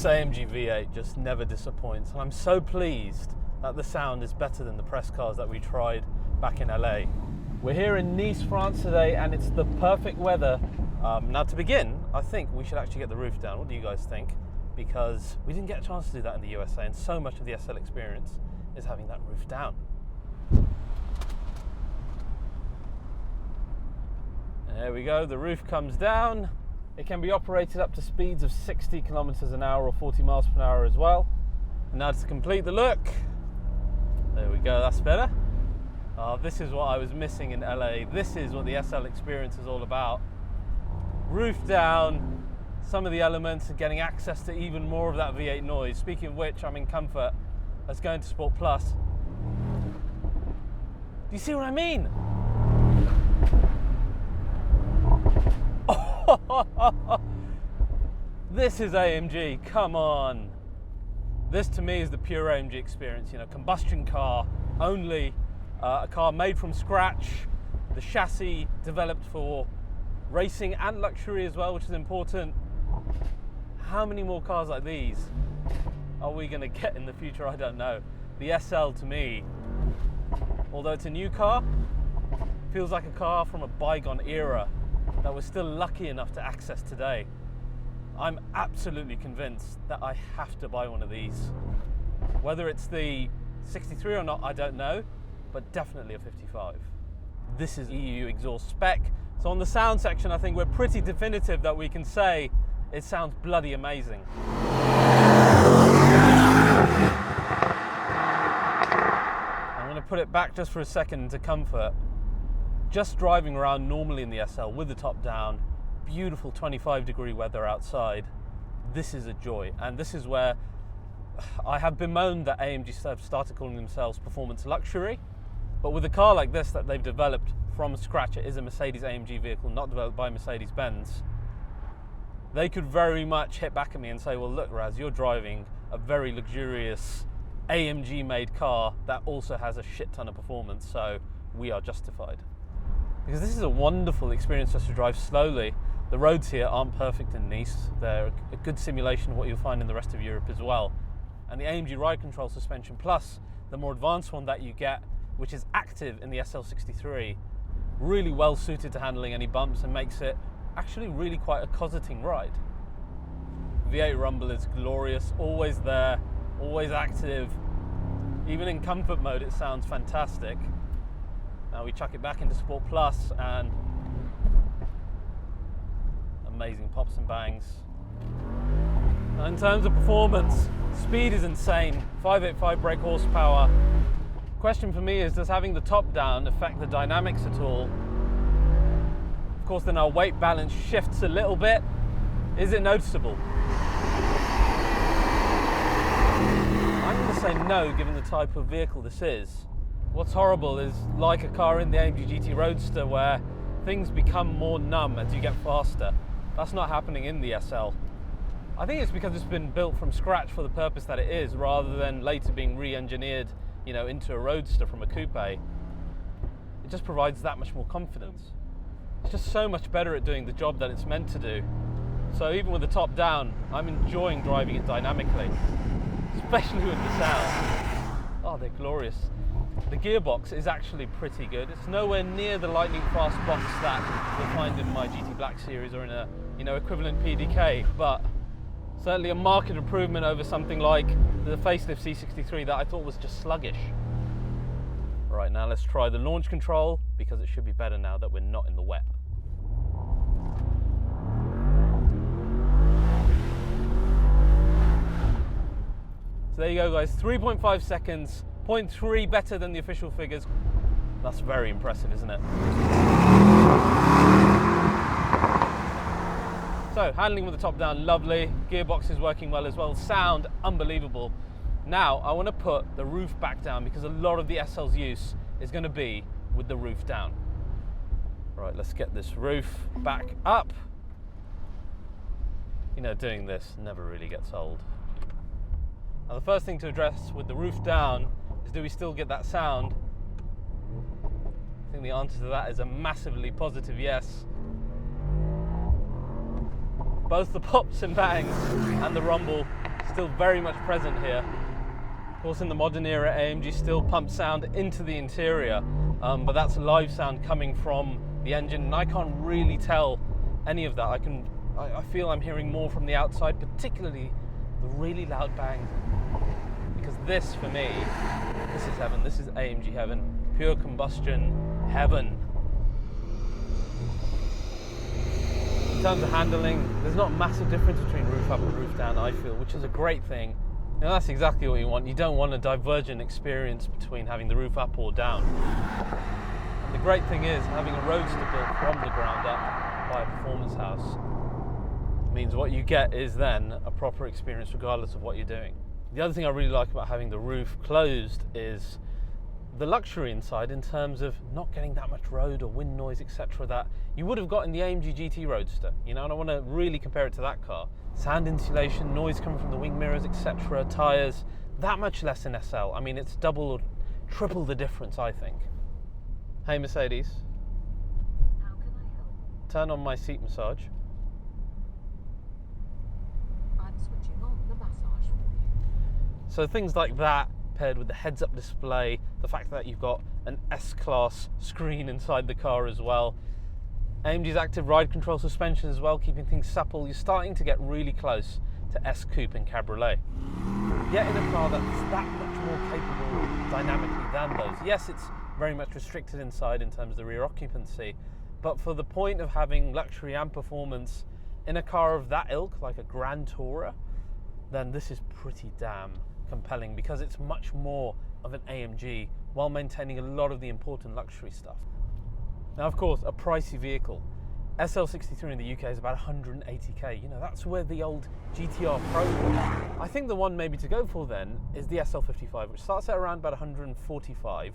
This AMG V8 just never disappoints, and I'm so pleased that the sound is better than the press cars that we tried back in LA. We're here in Nice, France today, and it's the perfect weather. Now to begin, I think we should actually get the roof down. What do you guys think? Because we didn't get a chance to do that in the USA, and so much of the SL experience is having that roof down. And there we go, the roof comes down. It can be operated up to speeds of 60 kilometers an hour or 40 miles per hour as well. And now to complete the look, there we go, that's better. This is what I was missing in LA. This is what the SL experience is all about. Roof down, some of the elements, and getting access to even more of that V8 noise. Speaking of which, I'm in comfort. Let's go into Sport Plus. Do you see what I mean? This is AMG, come on. This to me is the pure AMG experience, you know, combustion car only, a car made from scratch, the chassis developed for racing and luxury as well, which is important. How many more cars like these are we going to get in the future? I don't know. The SL to me, although it's a new car, feels like a car from a bygone era that we're still lucky enough to access today. I'm absolutely convinced that I have to buy one of these. Whether it's the 63 or not, I don't know, but definitely a 55. This is EU exhaust spec. So on the sound section, I think we're pretty definitive that we can say it sounds bloody amazing. I'm going to put it back just for a second into comfort. Just driving around normally in the SL with the top down, beautiful 25-degree weather outside, this is a joy. And this is where I have bemoaned that AMG have started calling themselves performance luxury, but with a car like this that they've developed from scratch, it is a Mercedes AMG vehicle, not developed by Mercedes-Benz, they could very much hit back at me and say, well look Raz, you're driving a very luxurious AMG made car that also has a shit ton of performance, so we are justified. Because this is a wonderful experience just to drive slowly. The roads here aren't perfect in Nice. They're a good simulation of what you'll find in the rest of Europe as well. And the AMG Ride Control suspension plus the more advanced one that you get, which is active in the SL63, really well suited to handling any bumps and makes it actually really quite a cosseting ride. V8 rumble is glorious, always there, always active. Even in comfort mode it sounds fantastic. Now we chuck it back into Sport Plus and amazing pops and bangs. Now in terms of performance, speed is insane, 585 brake horsepower. Question for me is, does having the top down affect the dynamics at all? Of course then our weight balance shifts a little bit. Is it noticeable? I'm going to say no, given the type of vehicle this is. What's horrible is, like a car in the AMG GT Roadster, where things become more numb as you get faster. That's not happening in the SL. I think it's because it's been built from scratch for the purpose that it is, rather than later being re-engineered, you know, into a Roadster from a coupe. It just provides that much more confidence. It's just so much better at doing the job that it's meant to do. So even with the top down, I'm enjoying driving it dynamically, especially with the sound. Oh, they're glorious. The gearbox is actually pretty good. It's nowhere near the lightning fast box that you'll find in my GT Black series or in a, you know, equivalent PDK, but certainly a marked improvement over something like the facelift C63 that I thought was just sluggish. Right, now let's try the launch control, because it should be better now that we're not in the wet. So there you go guys, 3.5 seconds, 0.3 better than the official figures. That's very impressive, isn't it? So handling with the top down, lovely. Gearbox is working well as well. Sound, unbelievable. Now I want to put the roof back down, because a lot of the SL's use is going to be with the roof down. Right, let's get this roof back up. You know, doing this never really gets old. Now the first thing to address with the roof down is, do we still get that sound? I think the answer to that is a massively positive yes. Both the pops and bangs and the rumble still very much present here. Of course, in the modern era, AMG still pumps sound into the interior, but that's live sound coming from the engine, and I can't really tell any of that. I feel I'm hearing more from the outside, particularly the really loud bangs. Because this, for me, this is heaven. This is AMG heaven. Pure combustion heaven. In terms of handling, there's not a massive difference between roof up and roof down, I feel, which is a great thing. Now that's exactly what you want. You don't want a divergent experience between having the roof up or down. And the great thing is, having a Roadster built from the ground up by a performance house means what you get is then a proper experience regardless of what you're doing. The other thing I really like about having the roof closed is the luxury inside, in terms of not getting that much road or wind noise, etc., that you would have got in the AMG GT Roadster. You know, and I want to really compare it to that car. Sound insulation, noise coming from the wing mirrors, etc., tyres, that much less in SL. I mean, it's double or triple the difference, I think. Hey Mercedes. How can I help? Turn on my seat massage. I'm switching on the massage for you. So things like that, paired with the heads-up display, the fact that you've got an S-Class screen inside the car as well, AMG's active ride control suspension as well, keeping things supple, you're starting to get really close to S Coupe and Cabriolet. Yet in a car that's that much more capable dynamically than those. Yes, it's very much restricted inside in terms of the rear occupancy, but for the point of having luxury and performance in a car of that ilk, like a Grand Tourer, then this is pretty damn compelling, because it's much more of an AMG while maintaining a lot of the important luxury stuff. Now, of course, a pricey vehicle. SL63 in the UK is about 180k. You know, that's where the old GTR Pro was. I think the one maybe to go for then is the SL55, which starts at around about 145.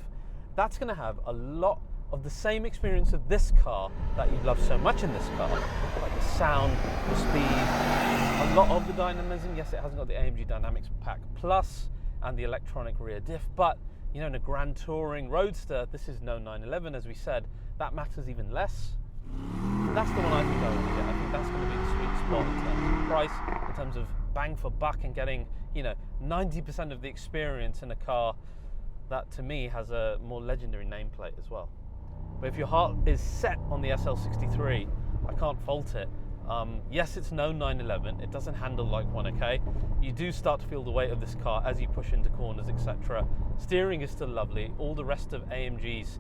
That's going to have a lot of the same experience of this car that you love so much in this car, like the sound, the speed, a lot of the dynamism. Yes, it hasn't got the AMG Dynamics Pack Plus and the electronic rear diff, but you know, in a Grand Touring Roadster, this is no 911, as we said, that matters even less. That's the one I think I want to get. I think that's going to be the sweet spot in terms of price, in terms of bang for buck, and getting, you know, 90% of the experience in a car that to me has a more legendary nameplate as well. But if your heart is set on the SL63, I can't fault it. Yes, it's no 911, it doesn't handle like one, okay? You do start to feel the weight of this car as you push into corners, etc. Steering is still lovely. All the rest of AMG's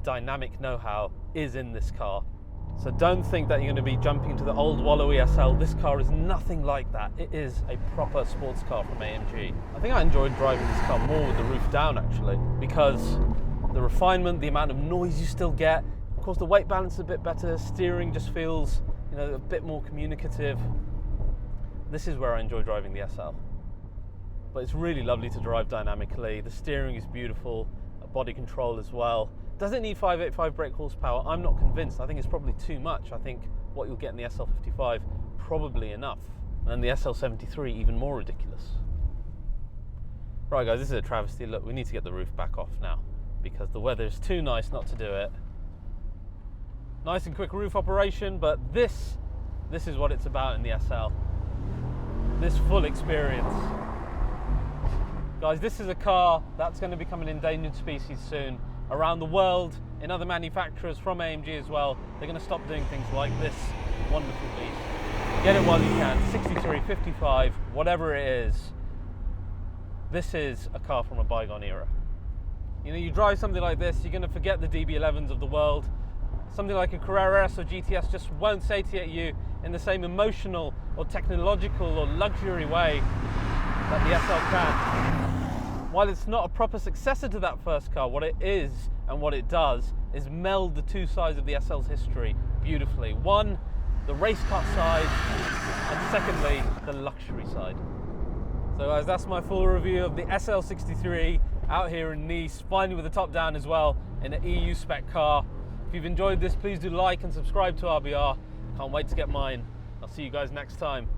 dynamic know-how is in this car. So don't think that you're going to be jumping into the old wallowy SL. This car is nothing like that. It is a proper sports car from AMG. I think I enjoyed driving this car more with the roof down, actually, because the refinement, the amount of noise you still get, of course the weight balance is a bit better, steering just feels, you know, a bit more communicative. This is where I enjoy driving the SL. But it's really lovely to drive dynamically. The steering is beautiful, body control as well. Does it need 585 brake horsepower? I'm not convinced. I think it's probably too much. I think what you'll get in the SL55, probably enough. And the SL73, even more ridiculous. Right guys, this is a travesty. Look, we need to get the roof back off now, because the weather is too nice not to do it. Nice and quick roof operation, but this is what it's about in the SL. This full experience. Guys, this is a car that's going to become an endangered species soon. Around the world, in other manufacturers from AMG as well, they're going to stop doing things like this wonderful beast. Get it while you can. 63, 55, whatever it is. This is a car from a bygone era. You know, you drive something like this, you're going to forget the DB11s of the world. Something like a Carrera S or GTS just won't satiate you in the same emotional or technological or luxury way that the SL can. While it's not a proper successor to that first car, what it is and what it does is meld the two sides of the SL's history beautifully. One, the race car side, and secondly, the luxury side. So guys, that's my full review of the SL63 out here in Nice, finally with the top down as well in an EU spec car. If you've enjoyed this, please do like and subscribe to RBR. Can't wait to get mine. I'll see you guys next time.